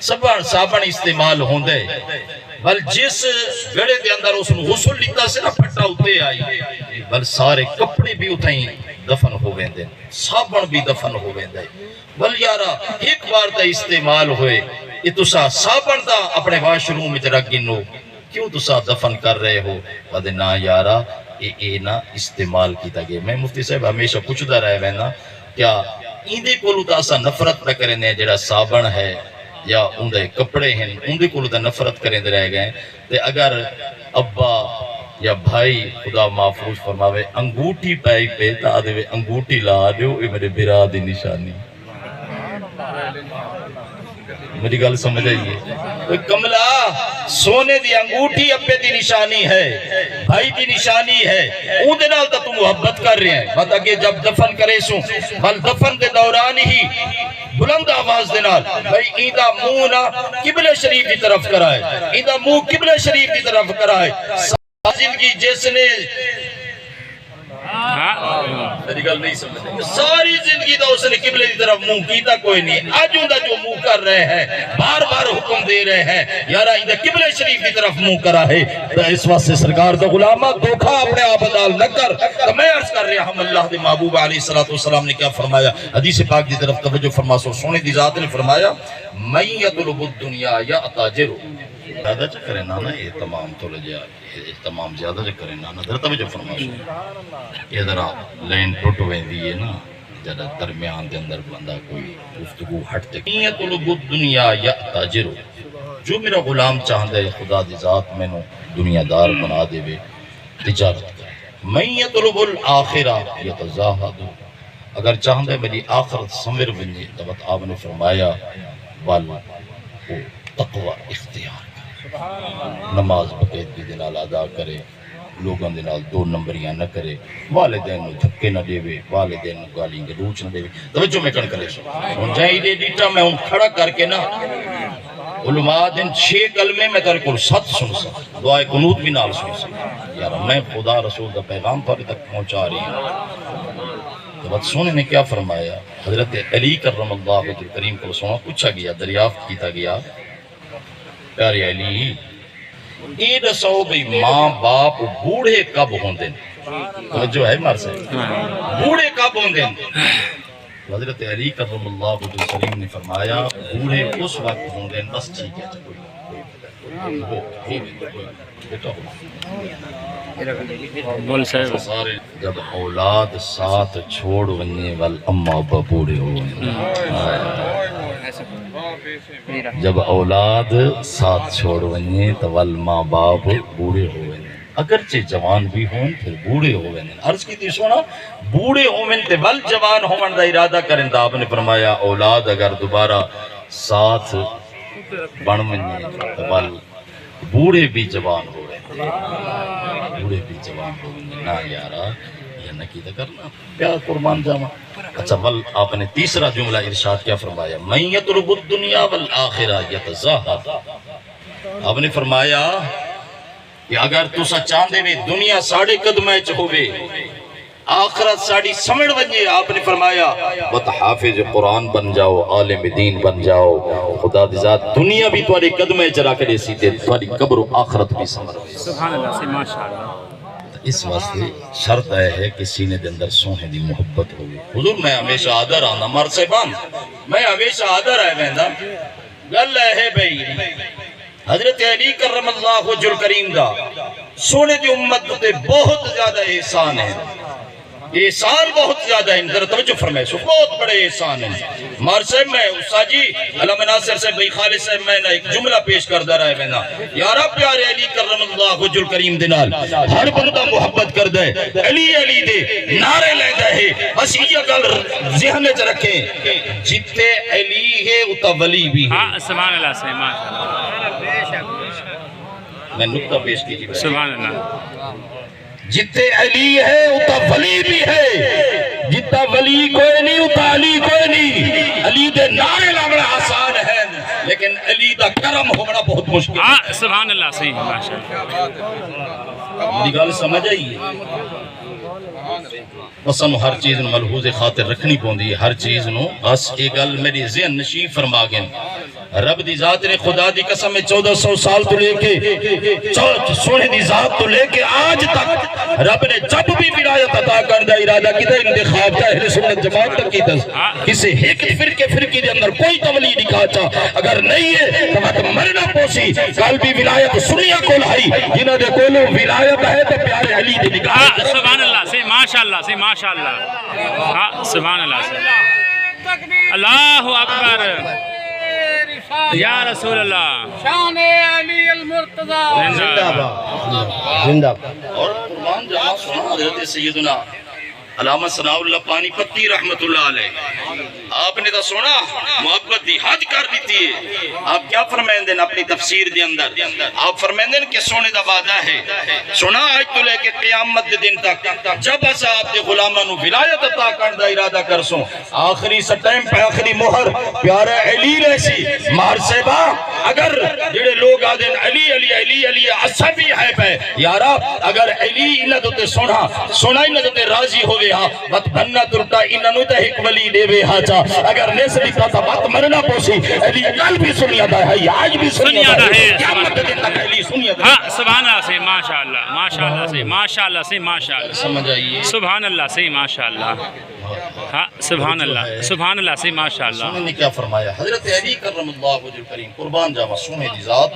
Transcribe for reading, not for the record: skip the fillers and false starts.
صابن استعمال ہوندے بل جس گڑے دے اندر اس نے غسل لیتا سے نہ پھٹا اتے آئی بل سارے کپڑے بھی اتھائیں دفن ہو گئے دے صابن بھی دفن ہو گئے دے بل یارا ایک بار تا استعمال ہوئے یہ تسا صابن تا اپنے واش روم میں رکھ گنو کیوں تسا دفن کر رہے ہو ودے نا یارا اے نا استعمال کیتا گئے میں مفتی صاحب ہمیشہ پوچھتا رہے میں نا کیا ایندے کولو تا اسا نفرت نہ کرنے جڑا صابن ہے یا اندے کپڑے ہیں اندے کولو تا نفرت کریں دے رہ گئے تے اگر ابا یا بھائی خدا محفوظ فرماوے انگوٹھی پائی پہ تا آدھے انگوٹھی لا دیو یہ میرے برا دی نشانی میری گل سمجھ آئیے کملا سونے دی انگوٹھی اپنے دی نشانی ہے بھائی دی نشانی ہے اون دے نال تا تو محبت کر رہے ہیں بات اگے جب دفن کرے سوں بل دفن دے دوران ہی بلند آواز دے نال بھائی ایدہ منہ نہ قبلہ شریف کی طرف کرائے ایدہ منہ قبلہ شریف کی طرف کرائے زندگی جس نے میری گل نہیں سمجھے ساری زندگی تو اس نے قبلے کی طرف منہ کیتا کوئی نہیں آج اندہ جو منہ کر رہے ہیں بار بار حکم دے رہے ہیں یارا اندہ قبلے شریف کی طرف منہ کرا ہے تو اس وقت سے سرکار دا غلامہ دھوکہ اپنے آپ ادال نہ کر تو میں عرض کر رہا ہم اللہ دے محبوب علیہ السلام نے کیا فرمایا حدیث پاک دی طرف توجہ فرما سو سونے دی ذات نے فرمایا من یطلب الدنیا یا اتاجر زیادہ چکرے نانا یہ تمام تو لجا تمام زیادہ چکرے نانا در توجہ فرما سو یہ ذرا لین ٹوٹ ویندی ہے نا جدہ درمیان دے اندر بندہ کوئی گفتگو ہٹتے نیت طلب الدنیا یأتاجر جو میرا غلام چاہتا ہے خدا دی ذات میں نو دنیا دار بنا دے وے تجارت کرے من یطلب الآخرہ یتزاہد اگر چاہتا ہے میری آخرت سمر بنجے تبت آپ نے فرمایا وال وہ تقوی اختیار کرے نماز بقید کی دنال ادا کرے لوگاں دے نال دو نمبریاں نہ کرے والدین نو دھکے نہ دے وے والدین نو گالی گلوچ نہ دے وے توجہ میں کن کرے سو ان جائیں دے دیتا میں ان کھڑا کر کے نا علماء دن 6 کلمے میں تارے کو 7 سن سکتا دعائے قنوت بھی نال سن سکتا یار میں خدا رسول دا پیغام پر تک پہنچا رہی ہوں تو بات سونے نے کیا فرمایا حضرت علی کرم اللہ وجہ کریم کو سونا پوچھا گیا دریافت کیتا گیا پیارے علی اید سو بھئی ماں باپ بوڑھے کب ہوندے توجہ ہے مار سے بوڑھے کب ہوندے حضرت علی کرم اللہ وجہ کریم نے فرمایا بوڑھے اس وقت ہوندے بس ٹھیک ہے سارے جب اولاد ساتھ چھوڑ ونجے وال اما ابا بوڑھے ہوئے جب اولاد ساتھ چھوڑ ونجے تو وال ماں باپ بوڑھے ہوئے اگرچہ جوان بھی ہوں پھر بوڑھے ہوئے عرض کی تھی سونا بوڑھے ہوئے تے ول جوان ہوئے دا ارادہ کریں دا آپ نے فرمایا اولاد اگر دوبارہ ساتھ بن ونجے تو ول بوڑھے بھی جوان ہوئے بوڑھے بھی جوان ہوئے نا یارا یہ نکیدہ کرنا پیار قربان جاما اچھا ول آپ نے تیسرا جملہ ارشاد کیا فرمایا من یطلب الدنیا والآخرہ یتزاہد آپ نے فرمایا کہ اگر تسا چاندے میں دنیا ساڑھے قدمہ چہوے آخرت ساڑھی سمڑ ونجے آپ نے فرمایا حافظ قرآن بن جاؤ عالم دین بن جاؤ خدا دی ذات دنیا بھی تمہارے قدمے چرا کرے سیتے تمہاری قبر و آخرت بھی سمڑ سبحان اللہ سے ماشاءاللہ اس واسطے شرط ہے کہ سینے دے اندر سونے دی محبت ہوگی حضور میں ہمیشہ آدھر آنا مر سے بان میں ہمیشہ آدھر آئے ویندہ گل ہے بھئی حضرت علی کرم اللہ وجہ کریم دا سونے دی امت تے بہت زیادہ احسان ہے احسان بہت زیادہ ہے ذرا توجہ فرمائے سو بہت بڑے احسان ہیں مار صاحب میں استاد جی علامہ ناصر صاحب بھائی خالد صاحب میں نے ایک جملہ پیش کر دے رہا ہے میں یارا پیارے علی کرم اللہ وجہ کریم دے نال ہر بندہ محبت کر دے علی علی دے نعرے لے دے بس یہ گل ذہن وچ رکھیں جتے علی ہے اتا ولی بھی ہے ہاں سبحان اللہ سے ماشاءاللہ میں نقطہ پیش کیجیے سبحان اللہ جتے علی ہے اتا ولی بھی ہے جتا ولی کوئی نہیں اتا علی کوئی نہیں علی دے نعرے لگنا آسان ہے لیکن علی دا کرم ہونا بہت مشکل ہے سبحان اللہ صحیح ماشاءاللہ میری گل سمجھ آئی ہے بسن ہر چیز نو ملحوظ خاطر رکھنی پوندی ہے، ہر چیز نو بس یہ گل میری ذہن نشین فرما گئے رب دی ذات نے خدا دی قسم 1400 سال تو لے کے سونے دی ذات تو لے کے آج تک رب نے جب بھی ولایت عطا کرنے دا ارادہ کیتا انتخاب تا اہل سنت جماعت تک کیتا کسی ایک فرقے دے اندر کوئی تولی نہیں کھاچا اگر نہیں ہے تو وقت مرنا پوسی کل بھی ولایت سنیہ کول ہائی جنہاں دے کولوں ولایت ہے تو پیارے علی دی نگاہ سبحان اللہ سے ماشاءاللہ سے ماشاءاللہ سبحان اللہ سے اللہ اکبر یا رسول اللہ شان علی المرتضی زندہ باد زندہ اور قربان جہاں سنا حضرت سیدنا علامہ ثناء اللہ پانی پتی رحمت اللہ علیہ آپ نے تو سنا محبت دی حد کر دیتی ہے آپ کیا فرمائیں دیں اپنی تفسیر دے اندر آپ فرمائیں دیں کہ سونے دا وعدہ ہے سنا آج تو لے کے قیامت دے دن تک جب ایسا آپ دے غلامہ نو ولایت عطا کرنے دا ارادہ کرسوں آخری سٹائم پہ آخری مہر پیارا علی رہسی مہر صاحبہ اگر جڑے لوگ آدھیں علی علی علی علی عصبی ہے پہ یارا اگر علی انہ دوتے سنا انہ دوتے راضی ہوئے ہاں بات بننا ترٹا انہ نو تا ایک ولی دے وے ہاں چا اگر نیسلی تا بات مرنا پوسی علی کل بھی سنیا دا ہے آج بھی سنیا دا ہے قیامت دن تک علی سنیا دا ہے ہاں سبحان اللہ سے ماشاءاللہ ماشاءاللہ سے ماشاءاللہ سے ماشاءاللہ سمجھ آئیے سبحان اللہ سے ماشاءاللہ ہاں سبحان اللہ سے ماشاءاللہ سننے نے کیا فرمایا حضرت علی کرم اللہ وجہ کریم قربان جاوہ سونے دی ذات